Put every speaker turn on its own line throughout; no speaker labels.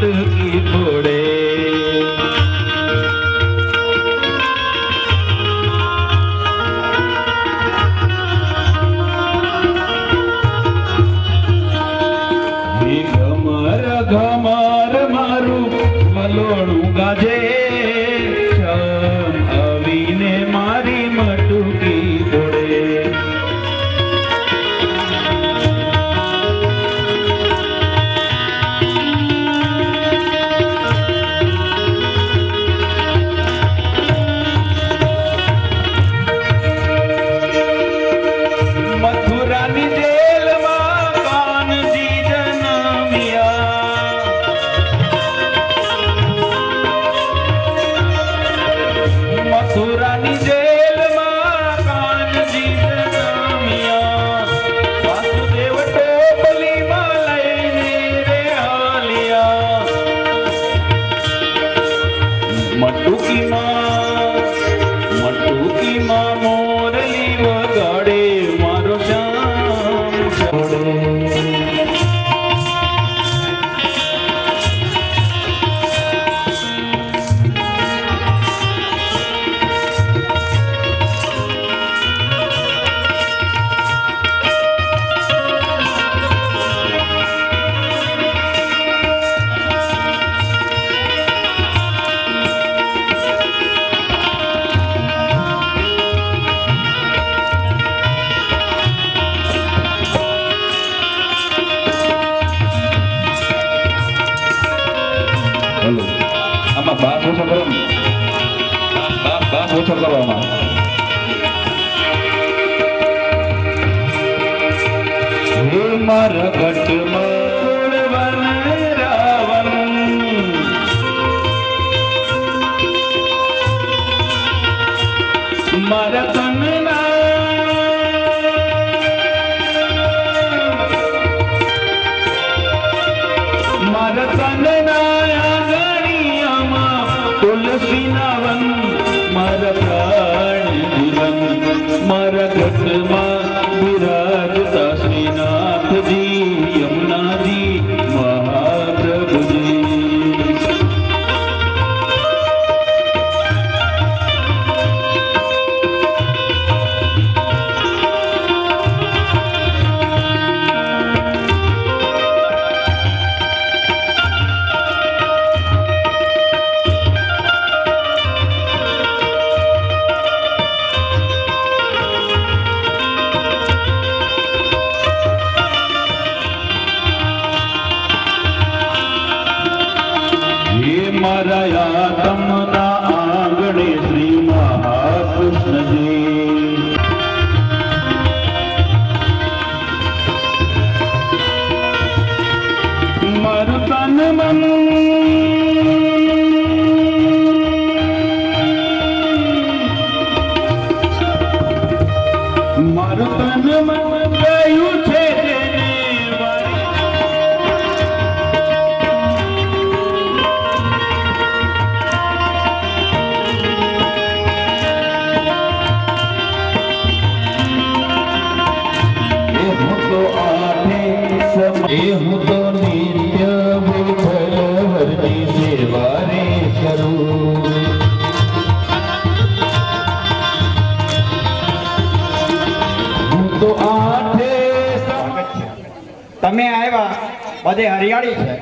મટકી ફોડે. ઘમર ઘમર મારું મલોણું ગાજે, આવીને મારી મટકી ફોડે. મથુરાની જેલમાં કાનજી જન્મ્યા, મથુરાની જેલમાં કાનજી જન્મ્યા. વાસુદેવ ટોપલીમાં લઈને રે હાલ્યા. મટુકીમાં મોરલી વગાડે મારો શ્યામ છોડે. આમાં બાપ ઓછો કરો ને, બાપ ઓછો કરો આમાં. હે મારા ઘટમાં વન રાવણ, મારા તનના મારા તનના તુલસીના વન, મારા પ્રાણ જીવન, મારા ઘટમાં બિરાજતા શ્રીનાથજી યમુનાજી મહાપ્રભુજી. મારા આત્મના આંગણે શ્રી મહાકૃષ્ણજી. મારું તન મન મારું તન મન ગયું છે હું તો નિત્ય વિઠ્ઠલ હરની સેવા રે કરું. હું તો આઠે
તમે આવ્યા બધે હરિયાળી છે,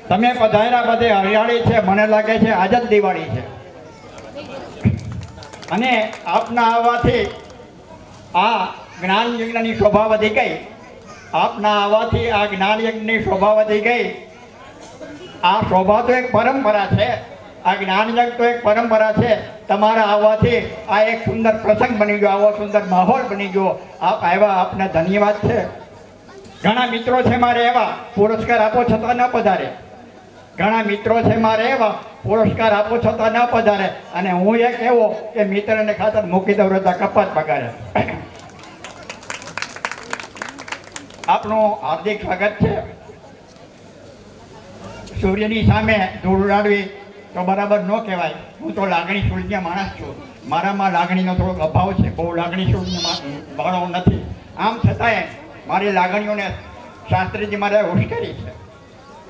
તમે પધાર્યા બધે હરિયાળી છે. મને લાગે છે આજ જ દિવાળી છે. અને આપના આવવાથી આ જ્ઞાન યજ્ઞની શોભા વધી ગઈ. આપના આવવાથી આ જ્ઞાન યજ્ઞની શોભા વધી ગઈ. આ શોભા તો એક પરંપરા છે, આ જ્ઞાન યજ્ઞ તો એક પરંપરા છે. તમારા આવવાથી આ એક સુંદર પ્રસંગ બની ગયો, આવો સુંદર માહોલ બની ગયો. આપ આવ્યા, આપને ધન્યવાદ છે. ઘણા મિત્રો છે મારે એવા પુરસ્કાર આપો છતાં ન પધારે. ઘણા મિત્રો છે મારે એવા પુરસ્કાર આપો છતાં ન પધારે. અને હું એક એવો કે મિત્રને ખાતર મૂકી દઉં રજા કપાત પગારે. આપનું હાર્દિક સ્વાગત છે. સૂર્યની સામે ધૂળ ઉડાડવી તો બરાબર ન કહેવાય. હું તો લાગણી શૂન્ય માણસ છું. મારામાં લાગણીનો થોડોક અભાવ છે, બહુ લાગણી શૂન્ય વાળો નથી. આમ છતાંય મારી લાગણીઓને શાસ્ત્રીજી મારે ઉશ્કેરી છે.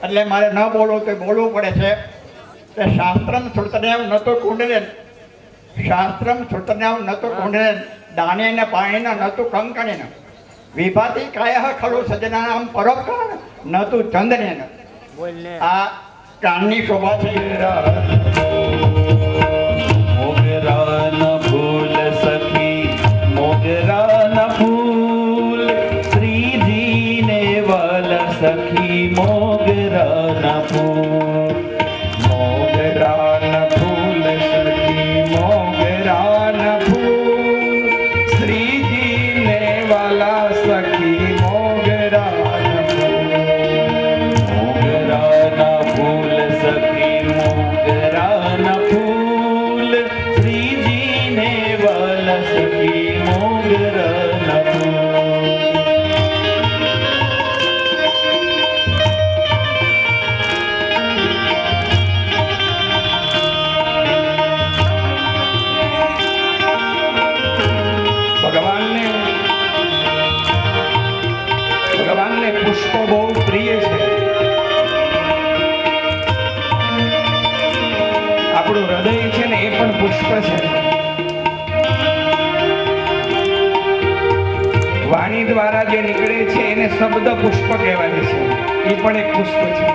એટલે મારે ન બોલવું તો બોલવું પડે છે કે શાસ્ત્રમ શ્રુતનેવ નતો કુંડલેન, શાસ્ત્રમ શ્રુતનેવ નતો કુંડલેન, દાનેન પાણેન નતું કંકણેન, વિભાતિ કાયઃ ખલુ સજ્જનાનામ પરોપકાર નતું ચંદનેન. આ કાનની શોભા છે.
મોગરા ન ફૂલ સખી, મોગરા ન ફૂલ, શ્રીજીને વલ સખી મોગરા ન ફૂલ.
મોગરા ન ફૂલ સખી મોગરા ન ફૂલ, શ્રીજીને વાલા સખી મોગરા ન ફૂલ.
મોગરા ન ફૂલ સખી મોગરા ન ફૂલ, શ્રીજીને વલ સખી મોગરા ન ફૂલ.
ભગવાનને પુષ્પો બહુ પ્રિય છે. આપણું હૃદય છે ને એ પણ પુષ્પ છે. વાણી દ્વારા જે નીકળે છે એને શબ્દ પુષ્પ કહેવાય છે. એ પણ એક પુષ્પ છે.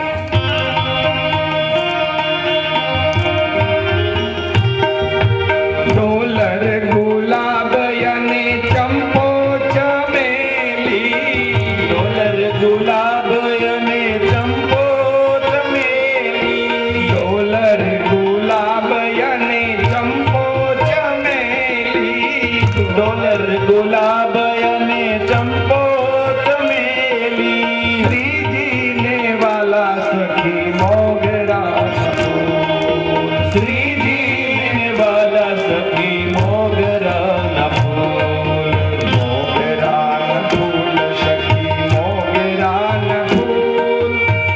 ડોલર ગુલાબ અને ચંપો ચમેલી,
ડોલર ગુલાબ અને ચંપો ચમેલી,
ડોલર ગુલાબ અને ચંપો ચમેલી,
ડોલર ગુલાબ અને ચંપો ચમેલી,
શ્રીજીને વાલા સખી મોગરા ન ફૂલ.
શ્રીજીને વાલા સખી મોગરા ન ફૂલ.
મોગરા ન ફૂલ સખી મોગરા ન ફૂલ,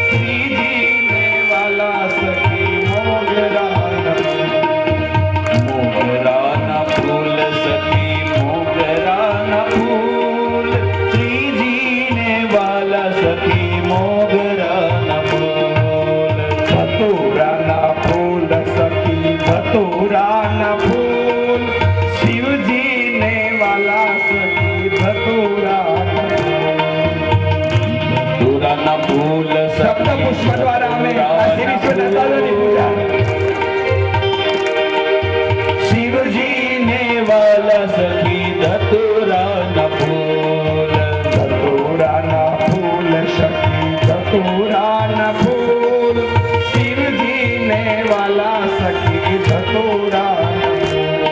શ્રીજીને વાલા સખી મોગરા ન ફૂલ.
મોગરાના ફૂલ સખી મોગરાના ફૂલ, શ્રીજીને વાલા સખી મોગરાના ફૂલ.
ધતુરાના ફૂલ સખી ધતુરાના ફૂલ, શિવજીને વાલા સખી ધતુરાના ફૂલ.
ધતુરાના ફૂલ
શબ્દ પુષ્પ દ્વારા અમે આ શ્રી વિશ્વ દાદાની પૂજા.
શિવજીને વાલા સખી ધતુરાના ફૂલ.
ધતુરાના ફૂલ સખી ધતુરાના ફૂલ, શિવજીને વાલા સખી ધતુરાના ફૂલ.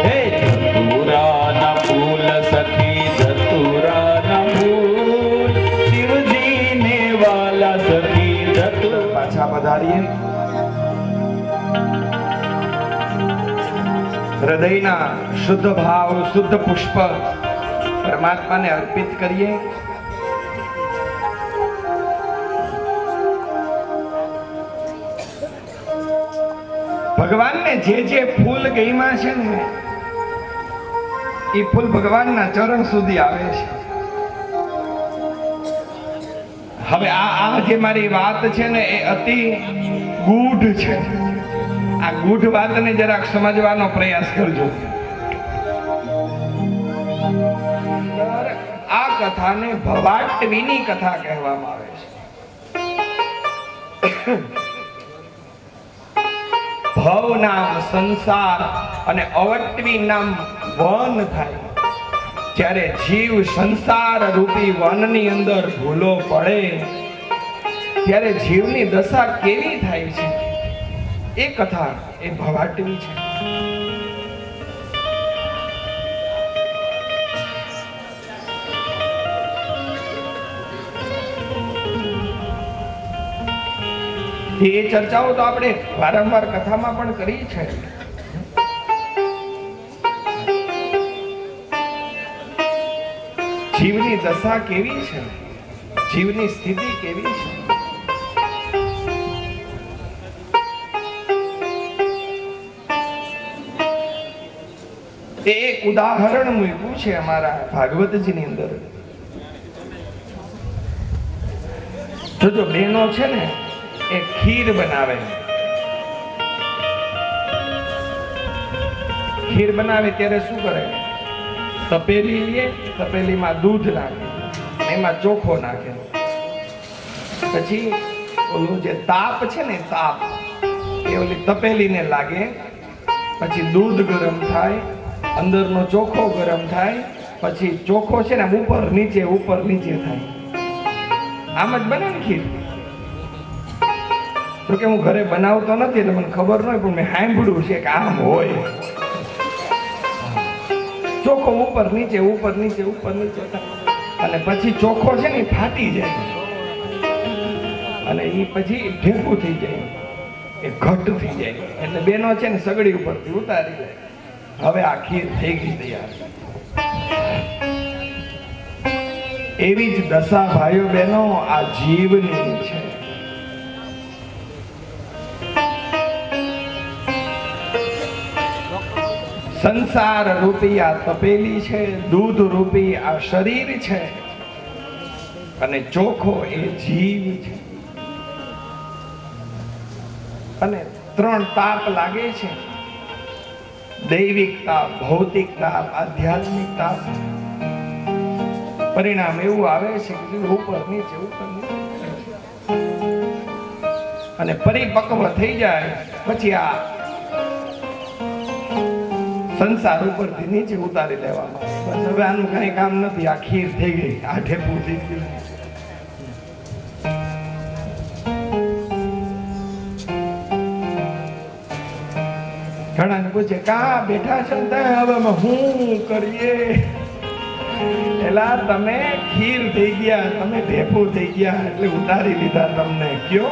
હે ધતુરાના ફૂલ સખી ધતુરાના ફૂલ, શિવજીને વાલા સખી ધતુરા.
પાછા પધારીએ. હૃદયના શુદ્ધ ભાવ શુદ્ધ પુષ્પ પરમાત્માને અર્પિત કરીએ. ભગવાનને જે ફૂલ ગઈમાં છે ને એ ફૂલ ભગવાનના ચરણ સુધી આવે છે. હવે આ જે મારી વાત છે ને એ અતિ ગૂઢ છે. આ ગૂઢ વાતને જરાક સમજવાનો પ્રયાસ કરજો. આ કથાને ભવાટવીની કથા કહેવામાં આવે છે. ભવ નામ સંસાર અને અવટવી નામ વન થાય. જ્યારે જીવ સંસાર રૂપી વનની અંદર ભૂલો પડે ત્યારે જીવની દશા કેવી થાય છે એ કથા એ ભવાટવી છે. એ ચર્ચાઓ તો આપણે વારંવાર કથામાં પણ કરી છે. જીવની દશા કેવી છે, જીવની સ્થિતિ કેવી છે. એક ઉદાહરણ મૂક્યું છે અમારા ભાગવતજીની અંદર. જો બહેનો છે ને એ ખીર બનાવે. ખીર બનાવે ત્યારે શું કરે? તપેલી લે, તપેલીમાં દૂધ નાખે, એમાં ચોખો નાખે, પછી ઓલું જે તાપ છે ને તાપ એ ઓલી તપેલીને લાગે, પછી દૂધ ગરમ થાય, અંદરનો ચોખો ગરમ થાય, પછી ચોખો છે ને ઉપર નીચે થાય. આમ જ બને ને ખીર. તો કે હું ઘરે બનાવતો નથી એટલે મને ખબર ન હોય, પણ મેં સાંભળ્યું છે કે આમ હોય. ચોખો ઉપર નીચે થાય અને પછી ચોખો છે ને ફાટી જાય અને એ પછી ઢેકું થઈ જાય, એ ઘટ થઈ જાય. એટલે બેનો છે ને સગડી ઉપરથી ઉતારી લે. હવે આ ખીર થઈ ગઈ તૈયાર. એવી જ દશા ભાઈઓ બહેનો આ જીવની છે. સંસાર રૂપી આ તપેલી છે, દૂધ રૂપી આ શરીર છે, અને ચોખો એ જીવ છે. અને 3 તાપ લાગે છે: દૈવિક તાપ, ભૌતિક તાપ, આધ્યાત્મિક તાપ. પરિણામ એવું આવે છે કે ઉપર નીચે અને પરિપક્વ થઈ જાય પછી આ સંસાર ઉપરથી નીચે ઉતારી લેવામાં. બસ હવે આનું કઈ કામ નથી. આ ખીર થઈ ગઈ, આ ઢેપું થઈ ગયું. ઘણા પૂછે કા બેઠા છો હવે હું કરીએ? એલા તમે ખીર થઈ ગયા, તમે ઢેપું થઈ ગયા એટલે ઉતારી લીધા તમને. કયો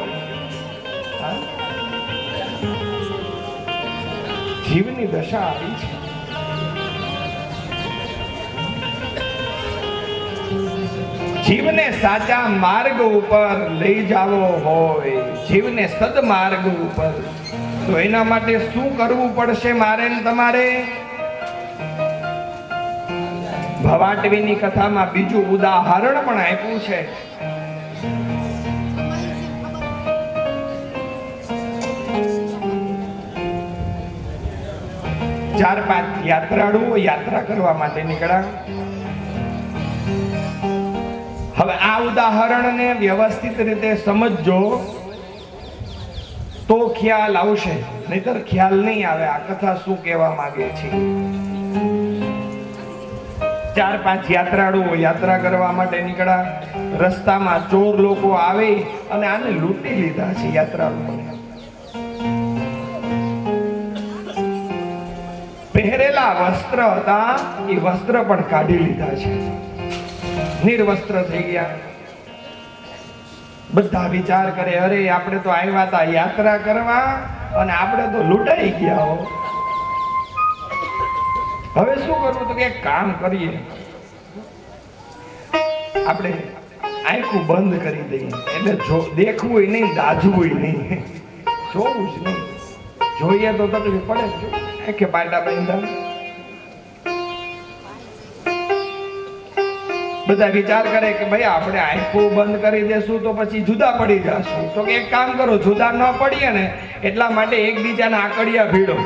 જીવની દશા આવી છે. જીવને સાચા માર્ગ ઉપર લઈ જાવો હોય, જીવને સદમાર્ગ ઉપર, તો એના માટે શું કરવું પડશે મારે ને તમારે? ભવાટવીની કથામાં બીજું ઉદાહરણ પણ આપ્યું છે. 4-5 યાત્રાળુઓ યાત્રા કરવા માટે નીકળ્યા. હવે આ ઉદાહરણને વ્યવસ્થિત રીતે સમજજો તો ખ્યાલ આવશે, નહીતર ખ્યાલ નહીં આવે આ કથા શું કહેવા માંગે છે. 4-5 યાત્રાળુઓ યાત્રા કરવા માટે નીકળ્યા. રસ્તામાં ચોર લોકો આવે અને આને લૂંટી લીધા છે. યાત્રાળુઓને પહેરેલા વસ્ત્ર હતા એ વસ્ત્ર પણ કાઢી લીધા છે. નિર્વસ્ત્ર થઈ ગયા. બધા વિચાર કરે, અરે આપણે તો આવ્યા હતા યાત્રા કરવા અને આપણે તો લૂંટાઈ ગયા હો. હવે શું કરવું? તો કે કામ કરીએ, આપણે આંખું બંધ કરી દઈએ. એટલે દેખવું નહીં, દાજવું નહીં, જોવું જ નહીં. જોઈએ તો તકલીફ પડે કે પાટા બાંધા. બધા વિચાર કરે કે ભાઈ આપણે આંખો બંધ કરી દેશું તો પછી જુદા પડી જશું. તો એક કામ કરો, જુદા ન પડીએ ને એટલા માટે એકબીજાના આકડિયા ભીડો,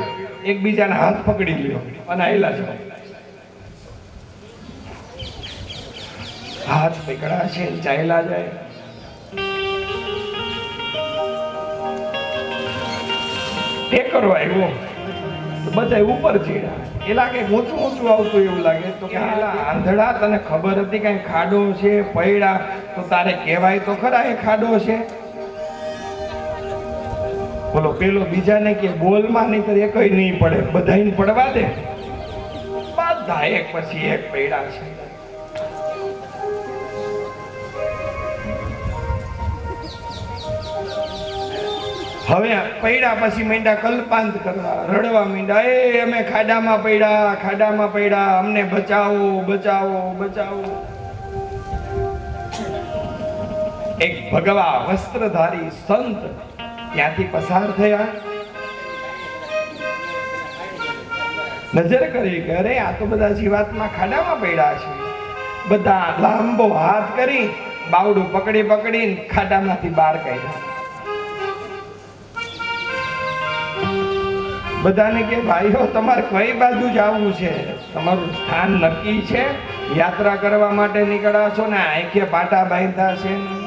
એકબીજાના હાથ પકડી લ્યો અને આયલા જાઓ. હાથ પકડા છે, ચાલ્યા જાય. ટેકરો આવ્યો, બધા ઉપર ચડ્યા. એ લાગે ઊંચું ઊંચું આવતું એવું લાગે. તો કે આંધળા, તને ખબર હતી કઈ ખાડો છે? પૈડા તો તારે કહેવાય તો ખરા એ ખાડો છે. બોલો પેલો બીજાને કે બોલમાં નહીં તો એક નહીં પડે, બધાને પડવા દે. બધા એક પછી એક પૈડા છે. હવે પૈડા પછી માંડ્યા કલ્પાંત કરવા, રડવા માંડ્યા. એ અમે ખાડામાં પડ્યા, અમને બચાવો, બચાવો, બચાવો. એક ભગવા વસ્ત્રધારી સંત ત્યાંથી પસાર થયા. નજર કરી કે અરે આ તો બધા જીવાતમાં ખાડામાં પડ્યા છે. બધા લાંબો હાથ કરી બાવડું પકડીને ખાડામાંથી બહાર કાઢ્યા. બધાને કે ભાઈઓ તમારે કઈ બાજુ જવું છે, તમારું સ્થાન નક્કી છે? યાત્રા કરવા માટે નીકળ્યા છો ને આંખે પાટા બાંધ્યા છે ને?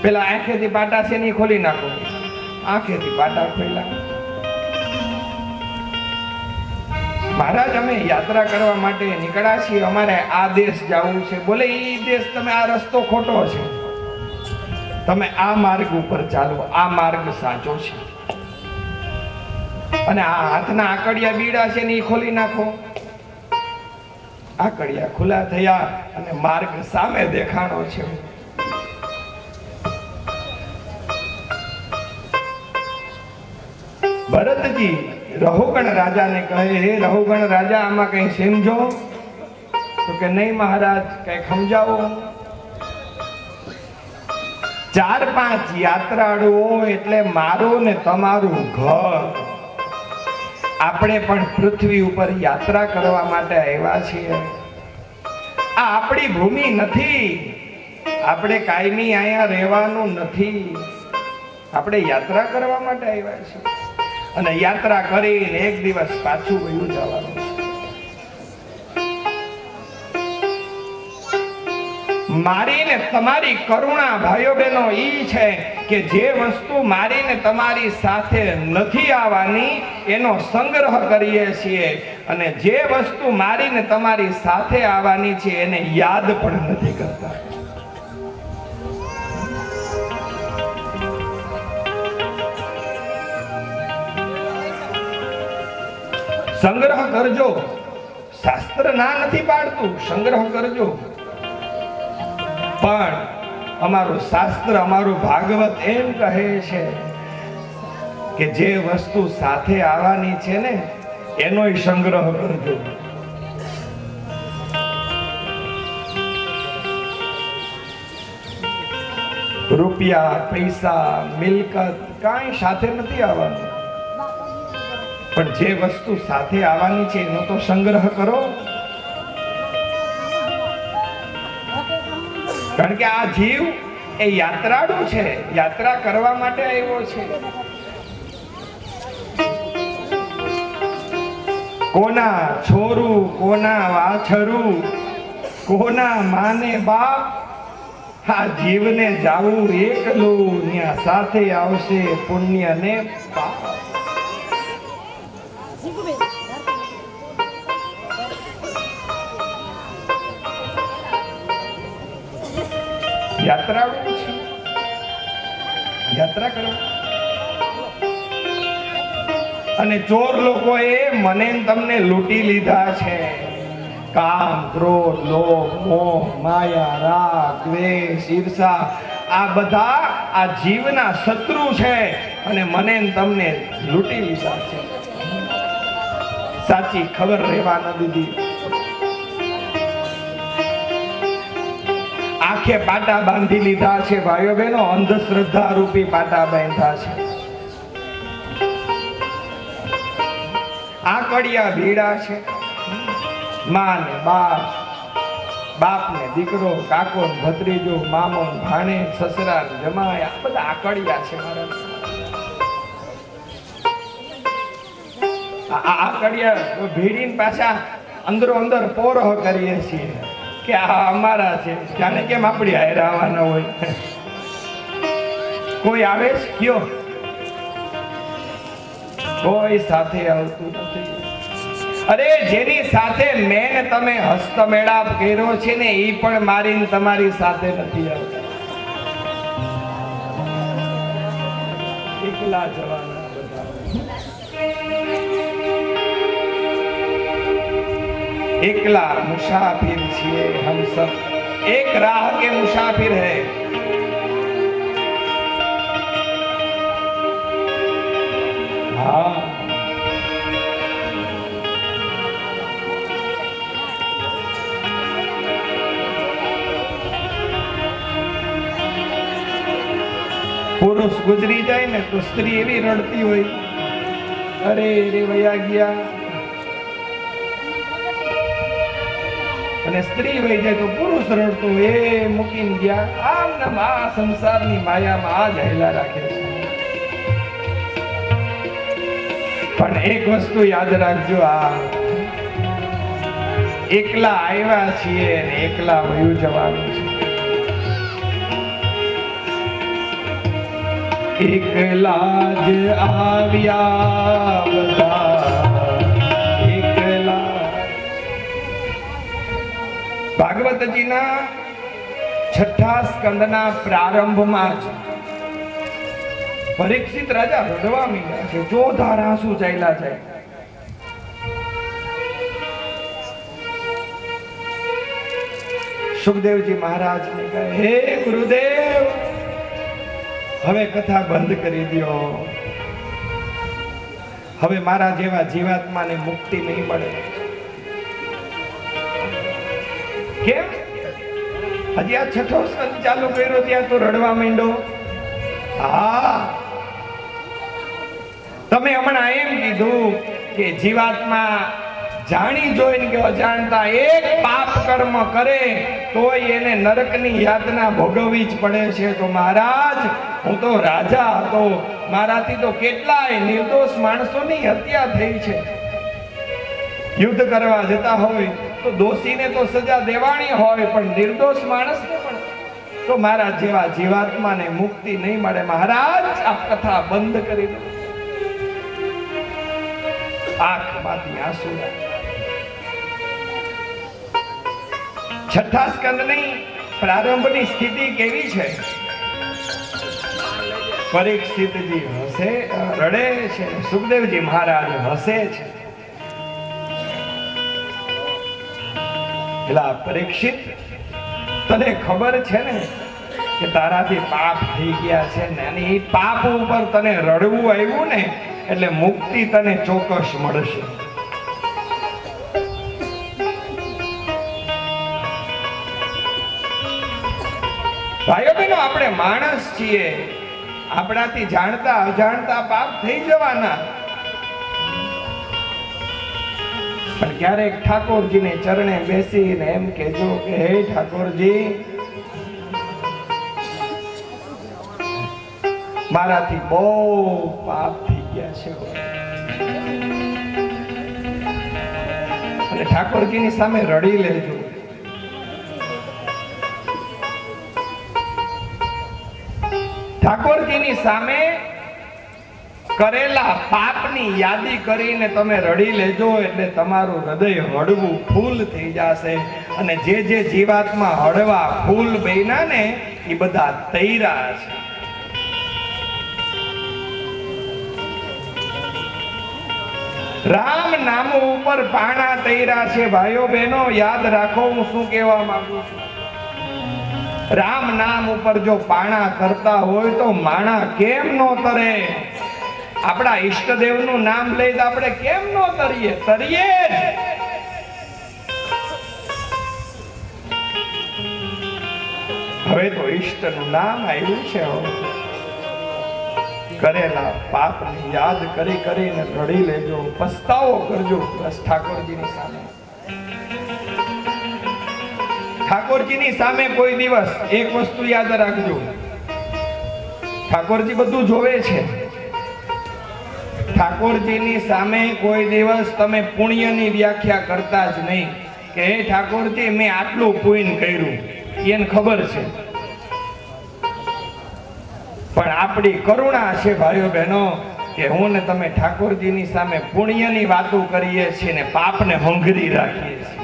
પેલા આંખેથી પાટા છે ને ખોલી નાખો. આંખેથી પાટા ખોલ્યા. મહારાજ અમે યાત્રા કરવા માટે નીકળ્યા છીએ, અમારે આ દેશ જવું છે. બોલે એ દેશ તમે આ રસ્તો ખોટો છે, તમે આ માર્ગ ઉપર ચાલો, આ માર્ગ સાચો છે. અને આ હાથના આકડિયા બીડા છે ને એ ખોલી નાખો. આકડિયા ખુલ્લા થયા અને માર્ગ સામે દેખાણો છે. ભરતજી રહુગણ રાજાને કહે, હે રહુગણ રાજા, આમાં કઈ સમજો? તો કે નહીં મહારાજ, કઈ સમજાવો. 4-5 યાત્રાળુઓ એટલે મારું ને તમારું ઘર. આપણે પણ પૃથ્વી ઉપર યાત્રા કરવા માટે આવ્યા છીએ. આ આપણી ભૂમિ નથી, આપણે કાયમી અહીંયા રહેવાનું નથી, આપણે યાત્રા કરવા માટે આવ્યા છીએ. અને યાત્રા કરીને એક દિવસ પાછું વયું જવાનું છે. મારી ને તમારી કરુણા ભાઈઓ બહેનો ઈ છે કે જે વસ્તુ મારી ને તમારી સાથે નથી આવવાની એનો સંગ્રહ કરીએ છીએ, અને જે વસ્તુ મારી ને તમારી સાથે આવવાની છે એને યાદ પણ નથી કરતા. સંગ્રહ કરજો, શાસ્ત્ર ના નથી પાડતું, સંગ્રહ કરજો. પણ અમારું શાસ્ત્ર, અમારું ભાગવત એમ કહે છે કે જે વસ્તુ સાથે આવવાની છે ને એનોય સંગ્રહ કરજો. રૂપિયા, પૈસા, મિલકત કાંઈ સાથે નથી આવવાનું, પણ જે વસ્તુ સાથે આવવાની છે એનો તો સંગ્રહ કરો. કારણ કે આ જીવ એ યાત્રાળુ છે, યાત્રા કરવા માટે આવ્યો છે. કોના છોરું, કોના વાછરું, કોના માને બાપ, આ જીવને જાવું એકલું, ત્યાં સાથે આવશે પુણ્ય ને પાપ. યાત્રાળુ છે, યાત્રા કરો. અને ચોર લોકોએ મને તમને લૂંટી લીધા છે. કામ, ક્રોધ, લોભ, મોહ, માયા, રાગ, દ્વેષ, ઈર્ષા, આ બધા આ જીવના શત્રુ છે અને મને તમને લૂંટી લીધા છે. સાચી ખબર રહેવા ન દીધી. આંખે પાટા બાંધી લીધા છે ભાઈઓ બહેનો, અંધશ્રદ્ધા રૂપી પાટા બાંધ્યા છે. આકડિયા ભીડા છે. માં ને બાપ, બાપ ને દીકરો, કાકો ને ભત્રીજો, મામો ને ભાણે, સસરા ને જમાઈ, આ બધા આકડિયા છે મારા. આકડિયા ભીડીને પાછા અંદરો અંદર પોરહ કરીએ છીએ કે આ અમારા છે, જાણે કેમ આપણી હારે આવવાના હોય. કોઈ આવે છે કયો? કોઈ સાથે આવતું નથી. અરે જેની સાથે મેં તમે હસ્તમેળાપ કર્યો છે ને એ પણ મારીને તમારી સાથે નથી આવતા. એકલા જવાના બધા, एकला मुसाफिर छिए हम सब, एक राह के मुसाफिर है. हाँ, पुरुष गुजरी जाए ने तो स्त्री एवी रड़ती हुई, अरे रे वया गया. અને સ્ત્રી વહી જાય તો પુરુષ રડતો એ મૂકીને ગયા. આમ ને આ સંસારની માયામાં આ જ હેલા રાખે છે. પણ એક વસ્તુ યાદ રાખજો, આ એકલા આવ્યા છીએ અને એકલા વયું જવાનું છે. એકલા જ આવ્યા બધા એકલા. ભાગવતજીના 6થા સ્કંદના પ્રારંભમાં જ પરીક્ષિત રાજા રડવા માંડ્યા છે, જોરદાર આંસુ ચાલ્યા જાય. સુખદેવજી મહારાજ ને કહે, હે ગુરુદેવ, હવે કથા બંધ કરી દો. હવે મારા જેવા જીવાત્માને મુક્તિ નહીં મળે. કેમ? હજી આ 6થો સ્કંદ ચાલુ કર્યો ત્યાં તો રડવા માંડ્યો. હા, તમે હમણાં એમ કીધું કે જીવાત્મા જાણી જોઈને કે અજાણતા એક પાપ કર્મ કરે તોય એને નરકની યાતના ભોગવવી જ પડે છે. તો મહારાજ, હું તો રાજા હતો, મારાથી તો કેટલાય નિર્દોષ માણસોની હત્યા થઈ છે. યુદ્ધ કરવા જતા હોય તો દોષીને તો સજા દેવાની હોય, પણ નિર્દોષ માણસને પણ તો મારા જેવા જીવાત્માને મુક્તિ નહીં મળે. મહારાજ, આ કથા બંધ કરી દો. આંખમાંથી આંસુ. 6થા સ્કંદની પ્રારંભની સ્થિતિ કેવી છે? પરીક્ષિતજી હસે, રડે છે, સુખદેવજી મહારાજ હસે છે. એલા પરીક્ષિત, તને ખબર છે ને કે તારાથી પાપ થઈ ગયા છે ને, અને એ પાપ ઉપર તને રડવું આવ્યું ને એટલે મુક્તિ તને ચોક્કસ મળશે. ભાઈઓ બહેનો, આપણે માણસ છીએ, આપણાથી જાણતા અજાણતા પાપ થઈ જવાના. પણ ક્યારેક ઠાકોરજીને ચરણે બેસીને એમ કહેજો કે હે ઠાકોરજી, મારાથી બહુ પાપ થઈ ગયા છે. અને ઠાકોરજીની સામે રડી લેજો. ઠાકોરજીની સામે કરેલા પાપની યાદી કરીને તમે રડી લેજો, એટલે તમારું હૃદય હળવું ફૂલ થઈ જશે. અને જે જે જીવાત્મા હળવા ફૂલ બન્યા ને એ બધા તૈરા છે. રામ નામ ઉપર પાણા તૈરા છે. ભાઈઓ બહેનો, યાદ રાખો હું શું કહેવા માંગુ છું. રામ નામ ઉપર જો પાણા કરતા હોય તો માણા કેમ નો તરે? આપણા ઈષ્ટદેવનું નામ લઈ તો આપણે કેમ નો તરીએ? તરીએ જ. હવે તો ઈષ્ટનું નામ આવ્યું છે. કરેલા પાપને યાદ કરી કરીને રડી લેજો, પસ્તાવો કરજો બસ ઠાકોરજીની સામે. ઠાકોરજીની સામે કોઈ દિવસ એક વસ્તુ યાદ રાખજો, ઠાકોરજી બધું જોવે છે. ઠાકોરજીની સામે કોઈ દિવસ તમે પુણ્યની વ્યાખ્યા કરતા જ નહીં કે હે ઠાકોરજી, મેં આટલું પુણ્ય કર્યું. એને ખબર છે, પણ આપણી કરુણા છે ભાઈઓ બહેનો કે હું ને તમે ઠાકોરજીની સામે પુણ્યની વાતો કરીએ છીએ ને પાપને હંગરી રાખીએ છીએ.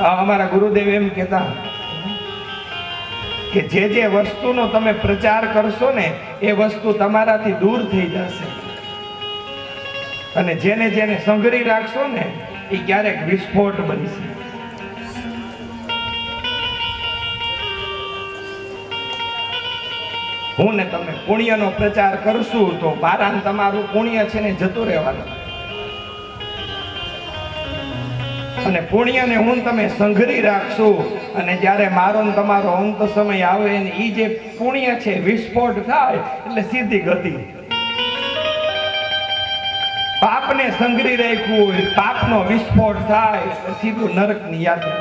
અમારા ગુરુદેવ એમ કહેતા કે જે જે વસ્તુનો તમે પ્રચાર કરશો ને એ વસ્તુ તમારાથી દૂર થઈ જશે, અને જેને જેને સંઘરી રાખશો ને એ ક્યારેક વિસ્ફોટ બનશે. હું ને તમે પુણ્યનો પ્રચાર કરશું તો મારા ને તમારું પુણ્ય છે ને જતું રહેવાનું, અને પુણ્યને હું તમે સંઘરી રાખશું, અને જ્યારે મારો ને તમારો અંત સમય આવે ને એ જે પુણ્ય છે વિસ્ફોટ થાય એટલે સીધી ગતિ. પાપને સંઘરી રાખ્યું હોય, પાપનો વિસ્ફોટ થાય તો સીધું નરકની યાત્રા.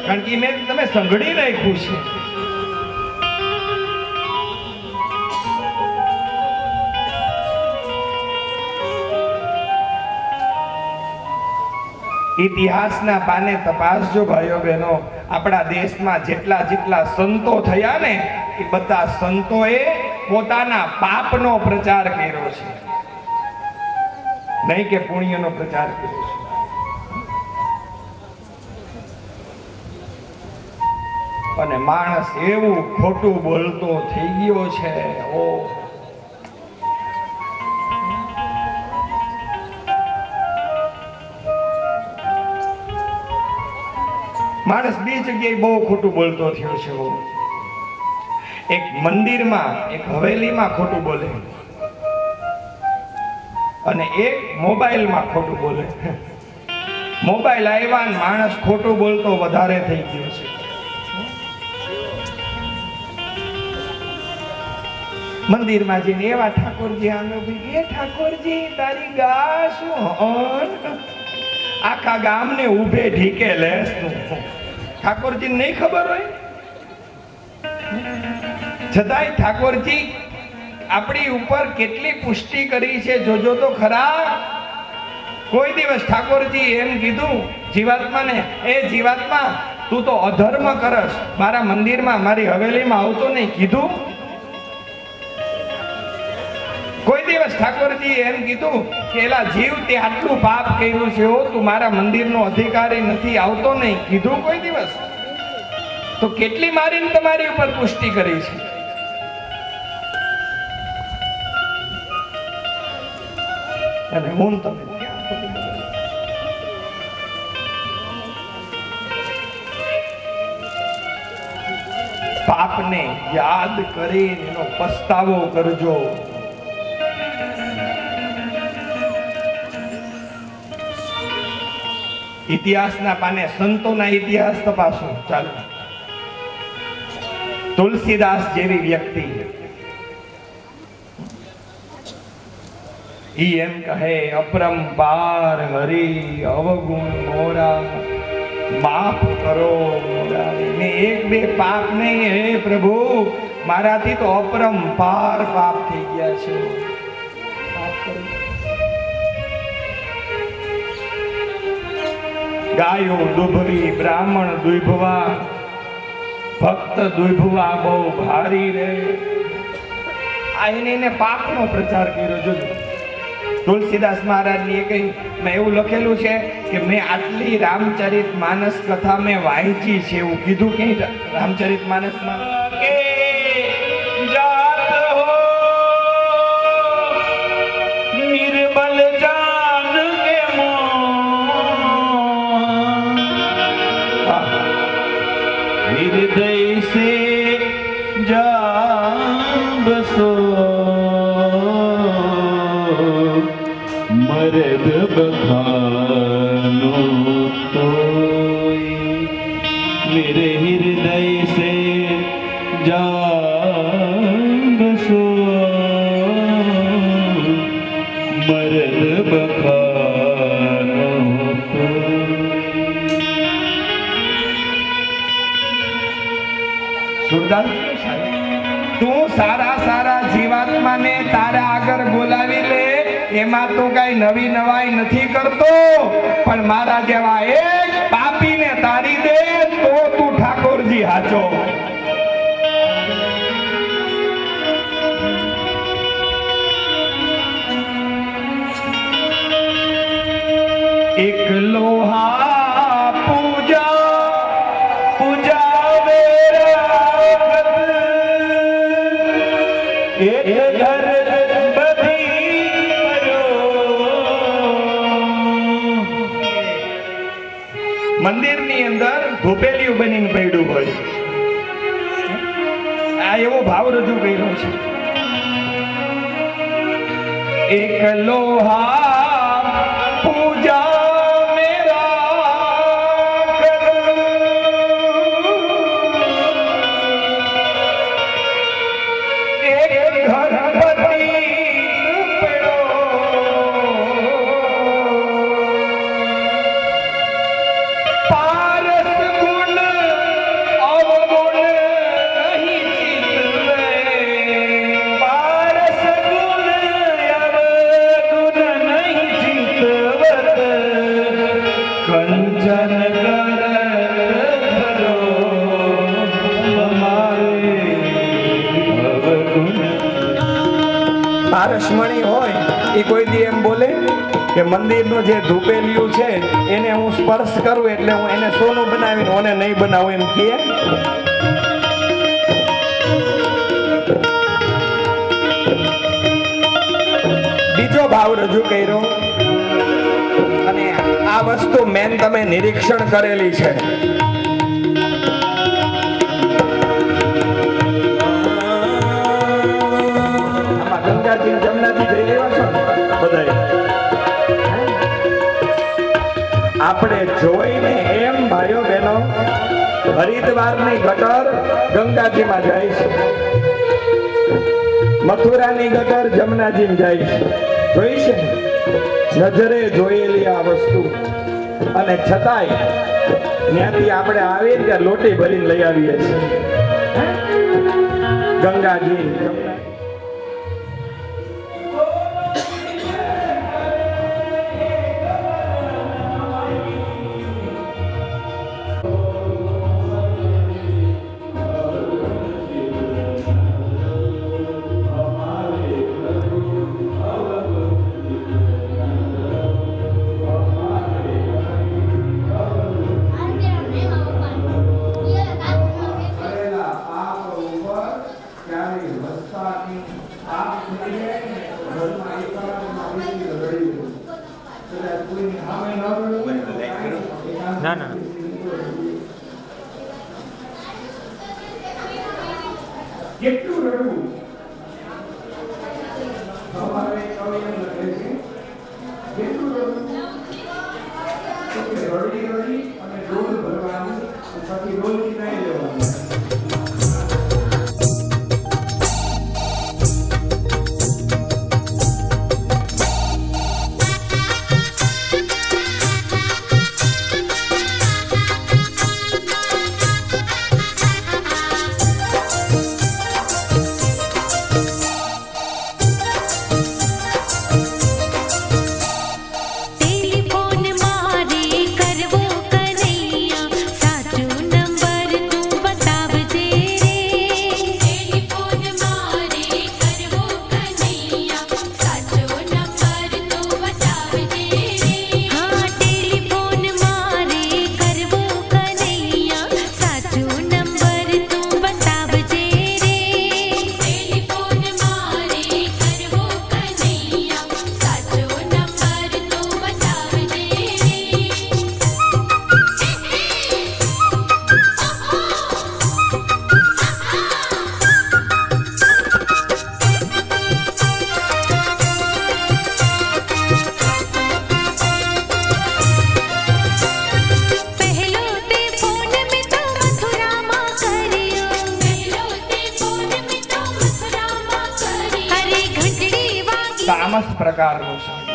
કારણ કે મેં તમે સંઘડી રાખ્યું છે. ઇતિહાસના પાને તપાસજો ભાઈઓ બહેનો, આપણા દેશમાં જેટલા જેટલા સંતો થયા ને એ બધા સંતોએ પોતાના પાપનો પ્રચાર કર્યો છે, નહીં કે પુણ્યનો પ્રચાર કર્યો છે. અને માણસ એવું ખોટું બોલતો થઈ ગયો છે. ઓ માણસ બે જગ્યાએ બહુ ખોટું બોલતો થયો છે. એક મંદિરમાં, એક હવેલીમાં ખોટું બોલે, અને એક મોબાઈલમાં ખોટું બોલે. મોબાઈલ આવ્યા ને માણસ ખોટું બોલતો વધારે થઈ ગયો છે. મંદિરમાં જઈને એવા ઠાકોરજી આંગો ભાઈ, એ ઠાકોરજી તારી ગા શું આખા ગામને ઊભે ઢીકે લેસ. ઠાકોરજી નહીં ખબર હોય છતાંય ઠાકોરજી આપણી ઉપર કેટલી પુષ્ટિ કરી છે જોજો તો ખરા. કોઈ દિવસ ઠાકોરજી એમ કીધું જીવાત્માને, એ જીવાત્મા તું તો અધર્મ કરસ, મારા મંદિરમાં મારી હવેલીમાં આવતો નહીં, કીધું? કોઈ દિવસ ઠાકોરજી એમ કીધું કે એલા જીવ તે આટલું પાપ કર્યું છે, તું મારા મંદિરનો અધિકારી નથી, આવતો નહીં, કીધું કોઈ દિવસ? તો કેટલી મારીને તમારી ઉપર પુષ્ટિ કરી છે. અને હું તમે પાપને યાદ કરીને એનો પસ્તાવો કરજો. ઇતિહાસના પાને સંતોના ઇતિહાસ તપાસો. ચાલો, તુલસીદાસ જેવી વ્યક્તિ ઈ એમ કહે, અપરંપાર હરી અવગુણ મોરા, માફ કરો મોરા. મેં એક બે પાપ નહીં, હે પ્રભુ મારાથી તો અપરંપાર પાપ થઈ ગયા છે, માફ કરો. ગાયો દુભવી, બ્રાહ્મણ દુભવા, ભક્ત દુભવા બહુ ભારી રે. આ એને પાપનો પ્રચાર કર્યો. જોજો તુલસીદાસ મહારાજની કઈ મેં એવું લખેલું છે કે મેં આટલી રામચરિત માનસ કથા મેં વાંચી છે, એવું કીધું કે રામચરિત માનસમાં કે જાત હો નિર્બલ જાન કે મોહ, હૃદય સે જાન બસો,
મરદ બખાનો તોય, मेरे हृदय से जान बसो, मरद बखानो
સુરદાસ તું સારા સારા જીવાત્માને તારા આગળ બોલાવી લે, એમાં તું કઈ નવી નવાઈ નથી કરતો, પણ મારા જેવા એક પાપીને તારી દે તો તું ઠાકોરજી હાચો. એક લોહા પૂજા પૂજા વેરા એક ઘર મંદિરની અંદર ધોપેલિયું બનીને પડ્યું હોય, આ એવો ભાવ રજૂ કર્યો છે. એક લોહા પૂજા મેરા કર, એક ઘર બની પડ્યો પારસમણી હોય એ કોઈ દી એમ બોલે કે મંદિરનું જે ધૂપેલિયું છે એને હું સ્પર્શ કરું એટલે હું એને સોનું બનાવીને ઓને નહીં બનાવું એમ કહે? બીજો ભાવ રજૂ કર્યો અને આ વસ્તુ મેન તમે નિરીક્ષણ કરેલી છે. ગંગાજી જમનાજી જઈ આવ્યા છો બધાય? આપણે જોઈને એમ ભાઈઓ બહેનો હરિદ્વારની ગટર ગંગાજીમાં જાય છે, મથુરાની ગટર જમનાજીમાં જાય છે. જોઈ છે નજરે જોયેલી આ વસ્તુ અને છતાંય ત્યાંથી આપણે આવીએ ત્યાં લોટી ભરીને લઈ આવીએ છીએ. ગંગાજી
ના ના
કેટલું રડવું અમારે કવિ એમ લખે છે, કેટલું રડવું તો કે રડી રડી અને ડોલ ભરવાની પછી ડોલથી નહીં લેવાનું. તામસ પ્રકારનું સંગીત.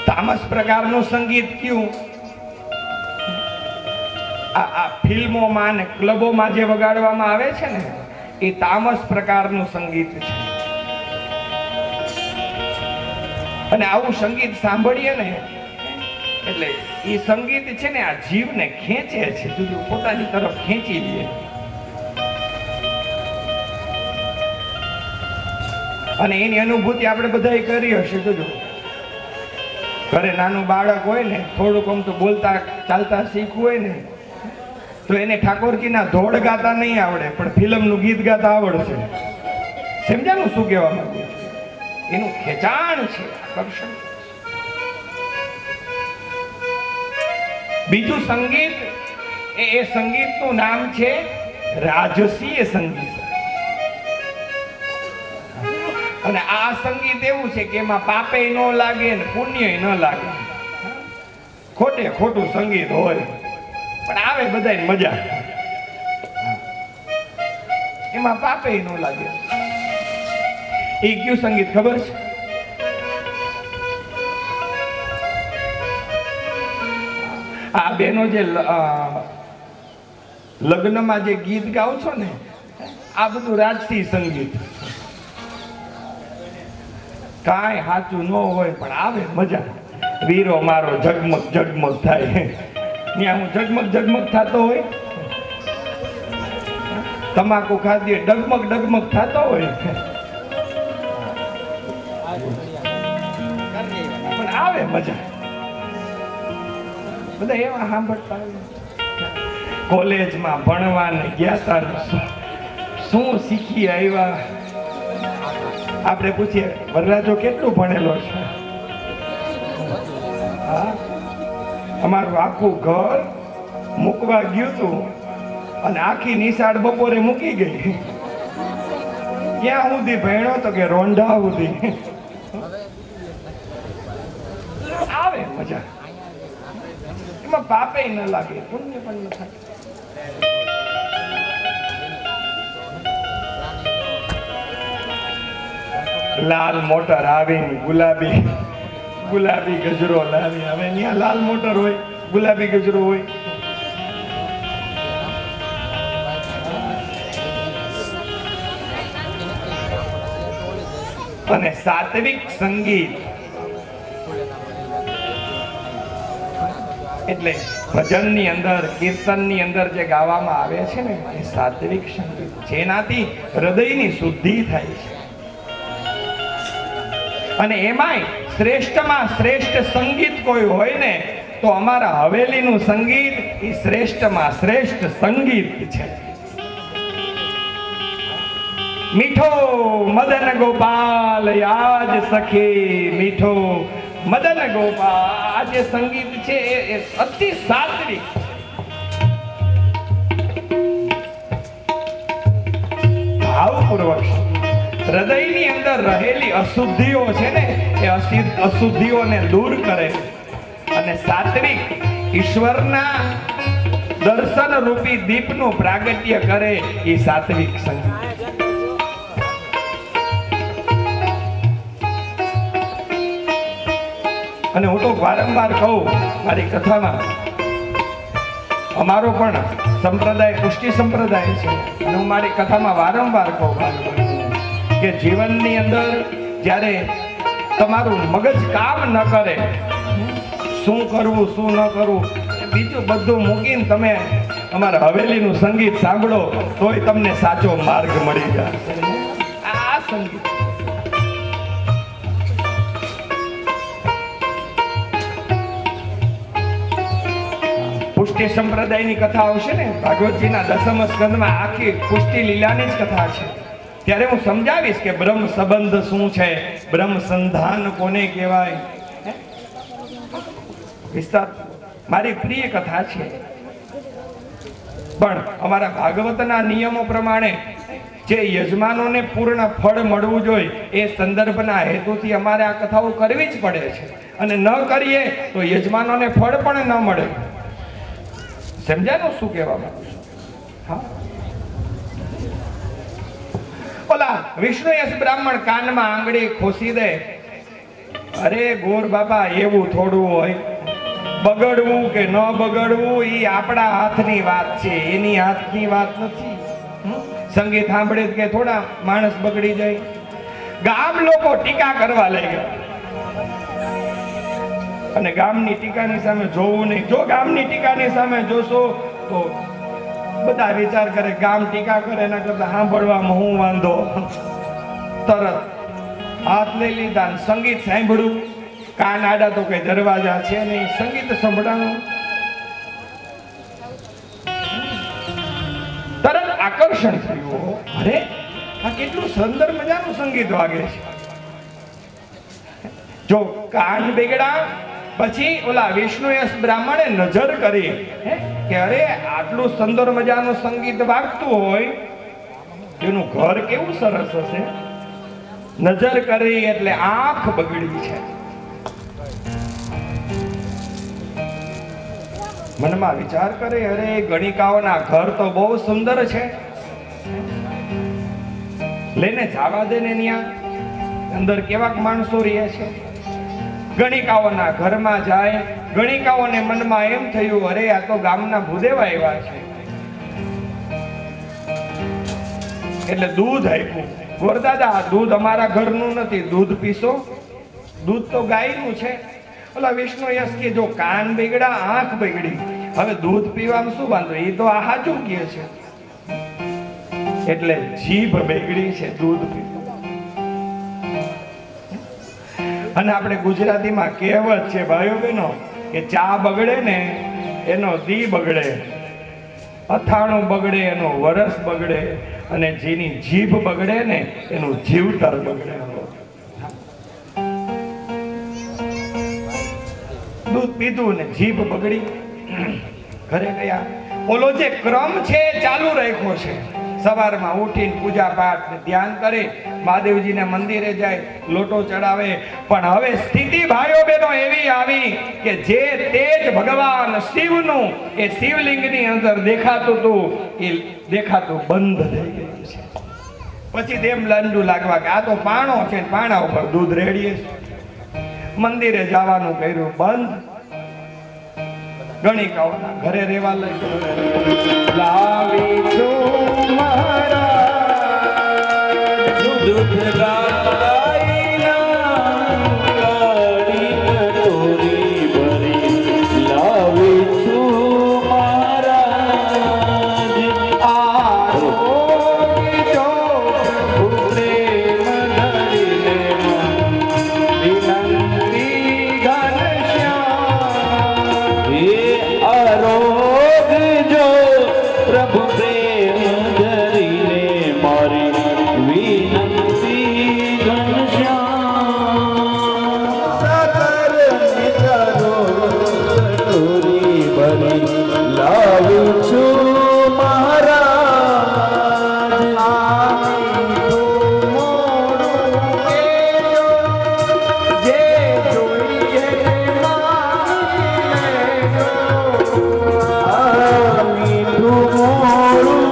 તામસ પ્રકારનું સંગીત કયું? આ ફિલ્મોમાં ને ક્લબોમાં જે વગાડવામાં આવે છે ને એ તામસ પ્રકારનું સંગીત છે. અને આવું સંગીત સાંભળીએ ને એટલે એ સંગીત છે ને આ જીવને ખેંચે છે, જુદું પોતાની તરફ ખેંચી લે. અને એની અનુભૂતિ આપણે બધા કરી હશે. જોજો ઘરે નાનું બાળક હોય ને થોડુંક આમ તો બોલતા ચાલતા શીખવું હોય ને તો એને ઠાકોરજીના ધોળ ગાતા નહીં આવડે પણ ફિલ્મનું ગીત ગાતા આવડશે. સમજાનું શું કહેવા માંગુ છું? એનું ખેંચાણ છે, આકર્ષણ. બીજું સંગીત એ સંગીતનું નામ છે રાજસીય સંગીત. અને આ સંગીત એવું છે કે એમાં પાપે ન લાગે ને પુણ્ય ન લાગે. ખોટે ખોટું સંગીત હોય પણ આવે બધાને મજા. એમાં પાપે ન લાગે. એ કયું સંગીત ખબર છે? આ બેનો જે લગ્નમાં જે ગીત ગાવ છો ને આ બધું રાજસી સંગીત. કાંઈ સાચું ન હોય પણ આવે મજા. વીરો મારો ઝગમગ ઝગમગ થાય ત્યાં હું ઝગમગ ઝગમગ થતો હોય તમાકુ ખાધી ડગમગ ડગમગ થતો હોય પણ આવે મજા બધા એવા સાંભળતા હોય કોલેજમાં ભણવાને ગયા તા શું શીખી આવ્યા આપણે પૂછીએ વરરાજો કેટલું ભણેલો છે હા અમારું આખું ઘર મૂકવા ગયું તું અને આખી નિશાળ બપોરે મૂકી ગઈ ક્યાં સુધી ભણ્યો તો કે રોંઢા સુધી આવે મજા એમાં પાપે ન લાગે પુણ્ય પણ ન થાય લાલ મોટર આવીને ગુલાબી ગુલાબી ગજરો લાવી હવે ત્યાં લાલ મોટર હોય ગુલાબી ગજરો હોય અને સાત્વિક સંગીત એટલે ભજનની અંદર કીર્તનની અંદર જે ગાવામાં આવે છે ને એ સાત્વિક સંગીત જેનાથી હૃદયની શુદ્ધિ થાય છે અને એમાંય શ્રેષ્ઠમાં શ્રેષ્ઠ સંગીત કોઈ હોય ને તો અમારા હવેલીનું સંગીત એ શ્રેષ્ઠમાં શ્રેષ્ઠ સંગીત છે મીઠો મદન ગોપાલ આજ સખી મીઠો મદન ગોપાલ આ જે સંગીત છે એ અતિ સાત્વિક ભાવપૂર્વક હૃદયની અંદર રહેલી અશુદ્ધિઓ છે ને એ અશુદ્ધિઓને દૂર કરે અને સાત્વિક ઈશ્વરના દર્શન રૂપી દીપનું પ્રાગટ્ય કરે એ સાત્વિક સંગીત અને હું તો વારંવાર કહું મારી કથામાં અમારો પણ સંપ્રદાય પુષ્ટિ સંપ્રદાય છે અને હું મારી કથામાં વારંવાર કહું કે જીવનની અંદર જ્યારે તમારું મગજ કામ ન કરે શું કરવું શું ન કરવું બીજું બધું મૂકીને તમે અમારા હવેલીનું સંગીત સાંભળો તોય તમને સાચો માર્ગ મળી જાય આ સંગીત પુષ્ટિ સંપ્રદાયની કથા આવશે ને ભાગવતજીના 10મા સ્કંદમાં આખી પુષ્ટિ લીલાની જ કથા છે ત્યારે હું સમજાવીશ કે બ્રહ્મ સંબંધ શું છે બ્રહ્મ સંધાન કોને કહેવાય વિસ્તાર મારી પ્રિય કથા છે પણ અમારા ભાગવતના નિયમો પ્રમાણે જે યજમાનોને પૂર્ણ ફળ મળવું જોઈએ એ સંદર્ભના હેતુથી અમારે આ કથાઓ કરવી જ પડે છે અને ન કરીએ તો યજમાનોને ફળ પણ ન મળે સમજાનું શું કહેવા માંગુ છું હા ઓલા વિષ્ણુ યશ બ્રાહ્મણ કાનમાં આંગળી ખોસી દે અરે ગોર બાપા એવું થોડું હોય બગડવું કે ન બગડવું એ આપણા હાથની વાત છે એની હાથની વાત નથી સંગીત સાંભળે કે થોડા માણસ બગડી જાય ગામ લોકો ટીકા કરવા લાગ્યા અને ગામની ટીકાની સામે જોવું નહીં જો ગામની ટીકાની સામે જોશો તો બધા વિચાર કરે ગામ ટીકા કરે એના કરતા સાંભળવામાં હું વાંધો તરત હાથ લઈ લીધા સંગીત સાંભળ્યું કાન આડા તો કઈ દરવાજા છે નહીં સંગીત સંભળાનું તરત આકર્ષણ થયું અરે આ કેટલું સુંદર મજાનું સંગીત વાગે છે જો કાન બેગડા પછી ઓલા વિષ્ણુયશ બ્રાહ્મણે નજર કરી કે અરે આટલું સુંદર મજાનું સંગીત વાગતું હોય એનું ઘર કેવું સરસ હશે નજર કરી એટલે આંખ બગડી છે મનમાં વિચાર કરે અરે ગણિકાઓના ઘર તો બહુ સુંદર છે લઈને જવા દે ને ત્યાં અંદર કેવાક માણસો રહે છે ગણિકાઓના ઘરમાં જાય ગણિકાઓને મનમાં એમ થયું અરે આ તો ગામના ભૂદેવા આવ્યા છે એટલે દૂધ આપ્યું ગોરદાદા આ દૂધ અમારા ઘરનું નથી દૂધ પીશો દૂધ તો ગાયનું છે ઓલા વિષ્ણુ યશ કે જો કાન બગડા આંખ બગડી હવે દૂધ પીવામાં શું વાંધો એ તો આ હાચું કહે છે એટલે જીભ બેગડી છે દૂધ પીધું. અને આપણે ગુજરાતીમાં કહેવત છે ભાઈઓ બહેનો કે ચા બગડે ને એનો દી બગડે, અથાણું બગડે એનો વરસ બગડે, અને જેની જીભ બગડે ને એનું જીવતર બગડે. દૂધ પીધું ને જીભ બગડી, ઘરે ગયા. ઓલો જે ક્રમ છે એ ચાલુ રાખ્યો છે. સવારમાં ઉઠીને પૂજા પાઠ ને ધ્યાન કરે, મહાદેવજીના મંદિરે જાય, લોટો ચડાવે. પણ હવે સ્થિતિ ભાઈઓ બહેનો એવી આવી કે જે તેજ ભગવાન શિવનું એ શિવલિંગની અંદર દેખાતું હતું એ દેખાતું બંધ થઈ ગયું છે. પછી તેમ લંડુ લાગવા કે આ તો પાણો છે, પાણા ઉપર દૂધ રેડીએ છે. મંદિરે જવાનું કર્યું બંધ. ગણિકાઓના ઘરે રહેવા લાગ્યો. લાવી છું મહારાજ
દૂધ ગાયના કાળી કટોરી ભરી લાવી છું મહારાજ.
આરોગ્ય પ્રેમ ધરીને વિનંતી ઘનશ્યામ.
હે આરોગજો પ્રભુ પ્રેમ ધરીને મારી વિનંતી ઘનશ્યામ.
સકલ
નિતરો કટોરી ભરી લાવું છું મહારાજ. મીઠું મોડું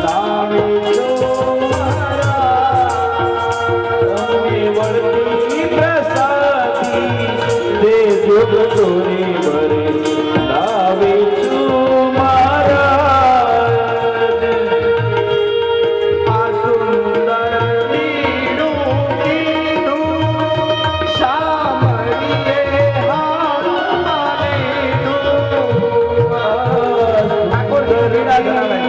લાવી છો મહારાજ. અમે વળતી પ્રસાદી દેજો કટોરી ભરી લાવી છું મહારાજ.
આ સુંદર લીલું કીધું સાંભળીએ હાથમાં લીધું. ઠાકોર ધરીડા ધરાવે.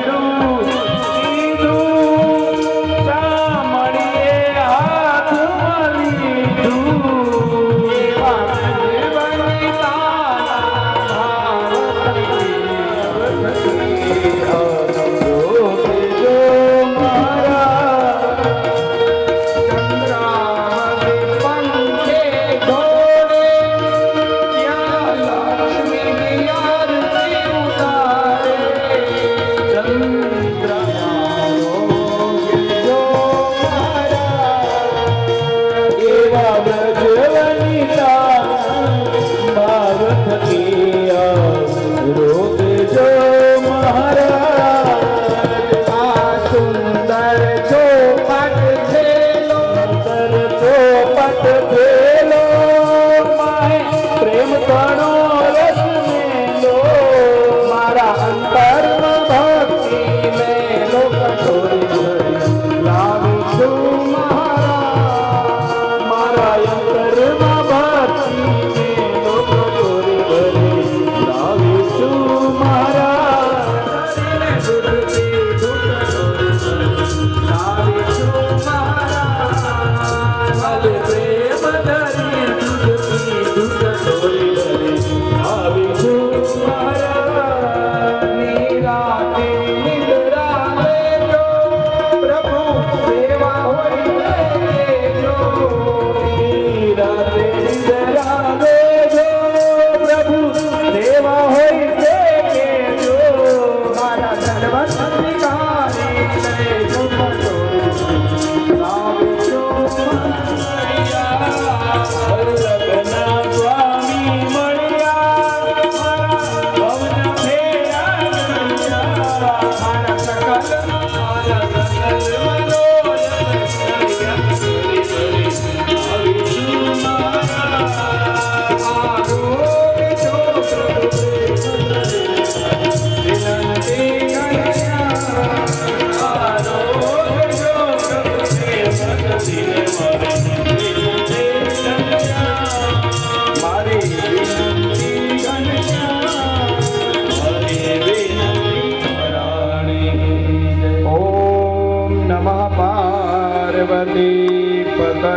પાર્વતી પતય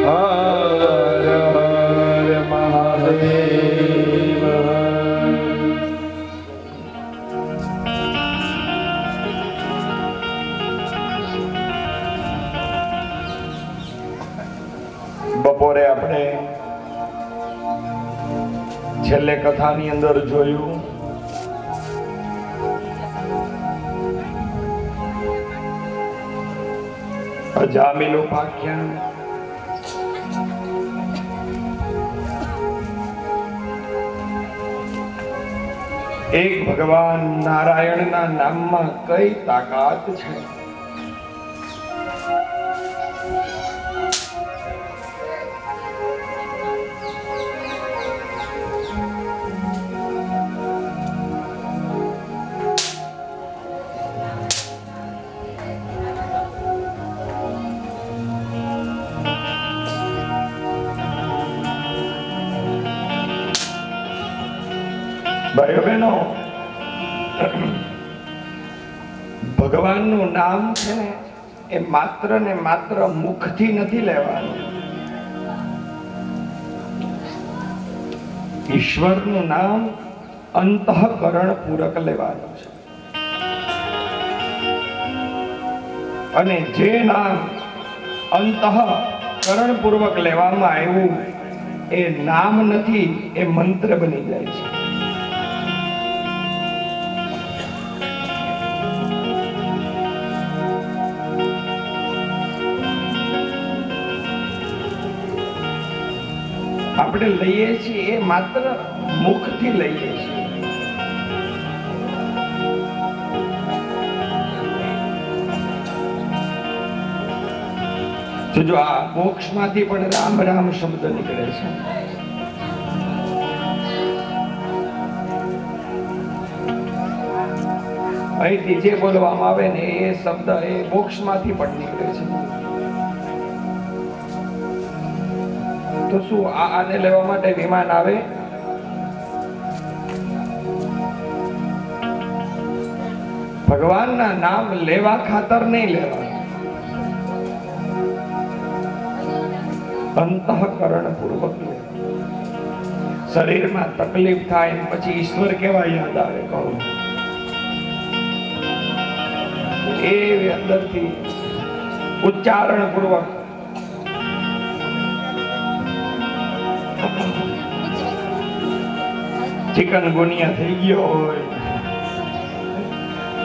હર હર મહાદેવ. બપોરે આપણે છેલ્લે કથાની અંદર જોયું અજામિલ ઉપાખ્યાન. એક ભગવાન નારાયણના નામમાં કઈ તાકાત છે. ભાઈઓ બહેનો, ભગવાનનું નામ છે ને એ માત્ર ને માત્ર મુખથી નથી લેવાનું. ઈશ્વરનું નામ અંતઃકરણ પૂરક લેવાનું છે. અને જે નામ અંતઃકરણ પૂર્વક લેવામાં આવ્યું એ નામ નથી, એ મંત્ર બની જાય છે. આપણે લઈએ છીએ એ માત્ર મુખથી લઈએ છીએ. જો આ મોક્ષમાંથી પણ રામ રામ શબ્દ નીકળે છે. અહીંથી જે બોલવામાં આવે ને એ શબ્દ એ મોક્ષમાંથી પણ નીકળે છે. તો શું આને લેવા માટે વિમાન આવે? ભગવાનના નામ લેવા ખાતર નહીં લેવા, અંતઃકરણ પૂર્વક લેવા. શરીરમાં તકલીફ થાય પછી ઈશ્વર કેવા યાદ આવે કહો? એ અંદરથી ઉચ્ચારણ પૂર્વક. ચિકન ગુનિયા થઈ ગયો હોય,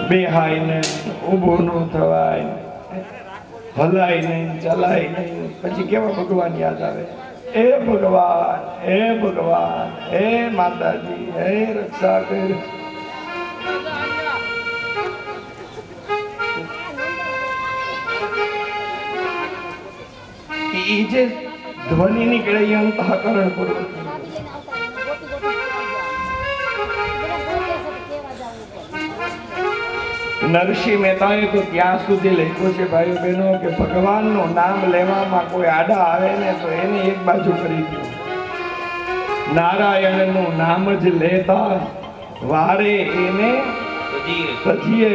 બેહાય નહીં, ઊભું ન થવાય, હલાય નહીં, ચલાય નહીં, પછી કેવા ભગવાન યાદ આવે? હે ભગવાન, હે ભગવાન, હે માતાજી, હે રક્ષા કર. એ જે ધ્વનિ નીકળે એ અંતઃકરણ પૂર્વક. નરસિંહ મહેતાએ તો ત્યાં સુધી લખ્યું છે ભાઈઓ બહેનો કે ભગવાનનું નામ લેવામાં કોઈ આડા આવે ને તો એને એક બાજુ કરી દો. નારાયણનું નામ જ લેતા વારે એને તજીએ.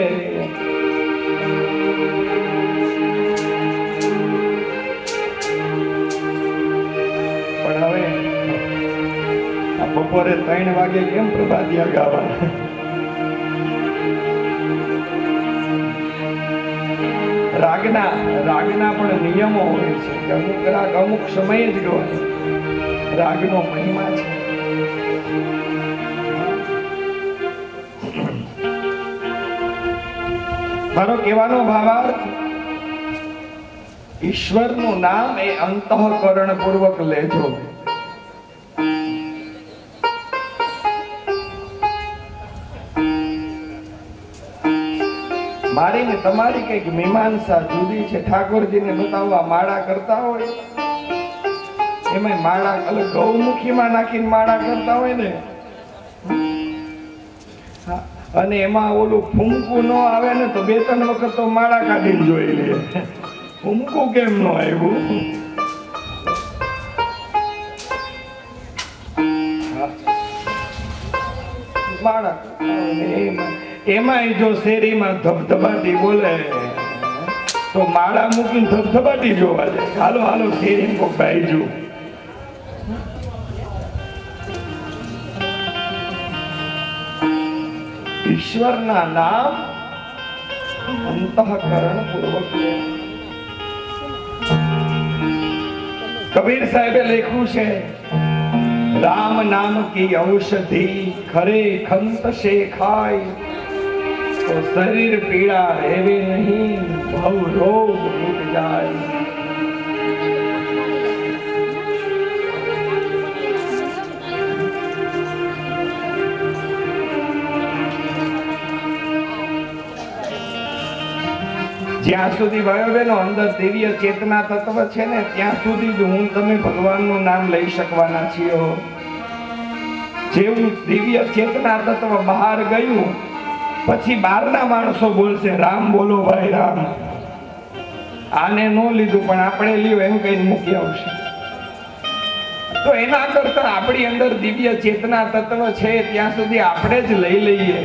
પણ હવે આ બપોરે 3 વાગે કેમ પ્રભાતિયા ગાવા? રાગના પણ નિયમો હોય છે કે અમુક રાગ અમુક સમયે જ ગવાય. રાગનો મહિમા છે. મારો કહેવાનો ભાવાર્થ, ઈશ્વરનું નામ એ અંતઃકરણ પૂર્વક લેજો. મારી ને તમારી કઈક મીમાંસા જુદી છે. ઠાકોરજીને બતાવવા માળા કરતા હોય, એમાં માળા અલગ ગૌમુખીમાં નાખીને માળા કરતા હોય ને, અને એમાં ઓલું ફૂમકું ન આવે ને તો 2-3 વખત તો માળા કાઢીને જોઈ લે. ફૂમકું કેમ ન આવ્યું? માળા એમાં જો શેરીમાં ધબધબાટી બોલે તો માળા મૂકીને ધબધબાટી જોવા જાય. હાલો હાલો શેરીને કોક ભાઈ જો. ઈશ્વરના નામ અંતઃકરણ પૂર્વક. કબીર સાહેબે લખ્યું છે, રામ નામ કી ઔષધિ ખરે ખંત સે ખાય તો શરીર પીડા રહેવે નહીં, ભવ રોગ રૂપ જાય. જ્યાં સુધી ભાઈઓ બહેનો અંદર દિવ્ય ચેતના તત્વ છે ને ત્યાં સુધી જ હું તમે ભગવાનનું નામ લઈ શકવાના છીએ. જેવું દિવ્ય ચેતના તત્વ બહાર ગયું પછી બહારના માણસો બોલશે રામ બોલો ભાઈ રામ. આને ન લીધું પણ આપણે લ્યો એમ કહીને મૂકી આવશે. તો એના કરતા આપણી અંદર દિવ્ય ચેતના તત્વ છે ત્યાં સુધી આપણે જ લઈ લઈએ.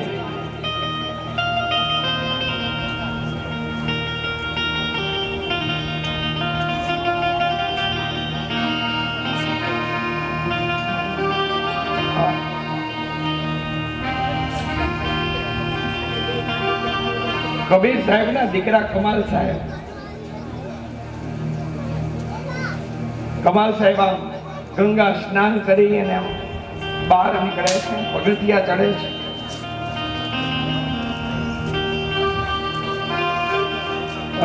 કબીર સાહેબ ના દીકરા કમાલ સાહેબ આમ ગંગા સ્નાન કરી અને બહાર નીકળે છે, પગથિયા ચડે છે.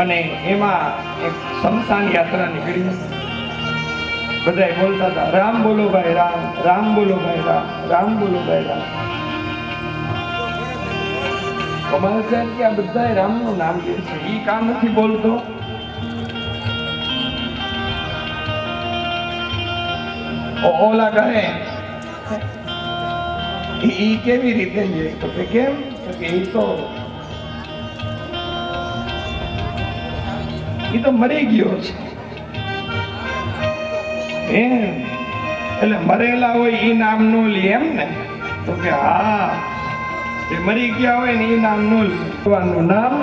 અને એમાં એક શમશાન યાત્રા નીકળી. બધા બોલતા હતા રામ બોલો ભાઈ રામ, રામ બોલો ભાઈ રામ, રામ બોલો ભાઈ રામ. કમાલ સાહેબ કે આ બધા રામનું નામ લે છે, ઈ કામ નથી બોલતો. ઓલા કહે ઈ કેવી રીતે લે? તો કે કેમ? તો કે ઈ તો મરી ગયો છે એમ. એટલે મરેલા હોય ઈ નામ નો લે એમ ને? તો કે હા, એ મરી ગયા હોય ને એ નામ નો લેવાનું નામ.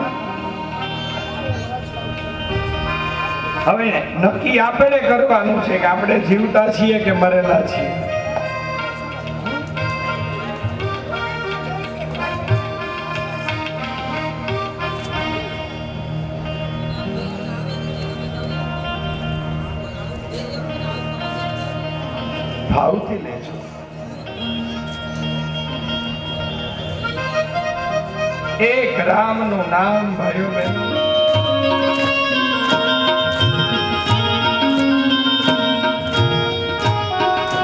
હવે નક્કી આપણે કરવાનું છે કે આપણે જીવતા છીએ કે મરેલા છીએ. ભાવથી લેજો. એક રામ નું નામ ભાઈઓ બહેનો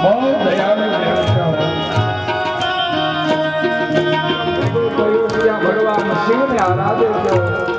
બહુ દયાળુ ભગવાન શિવને આરાધે છે.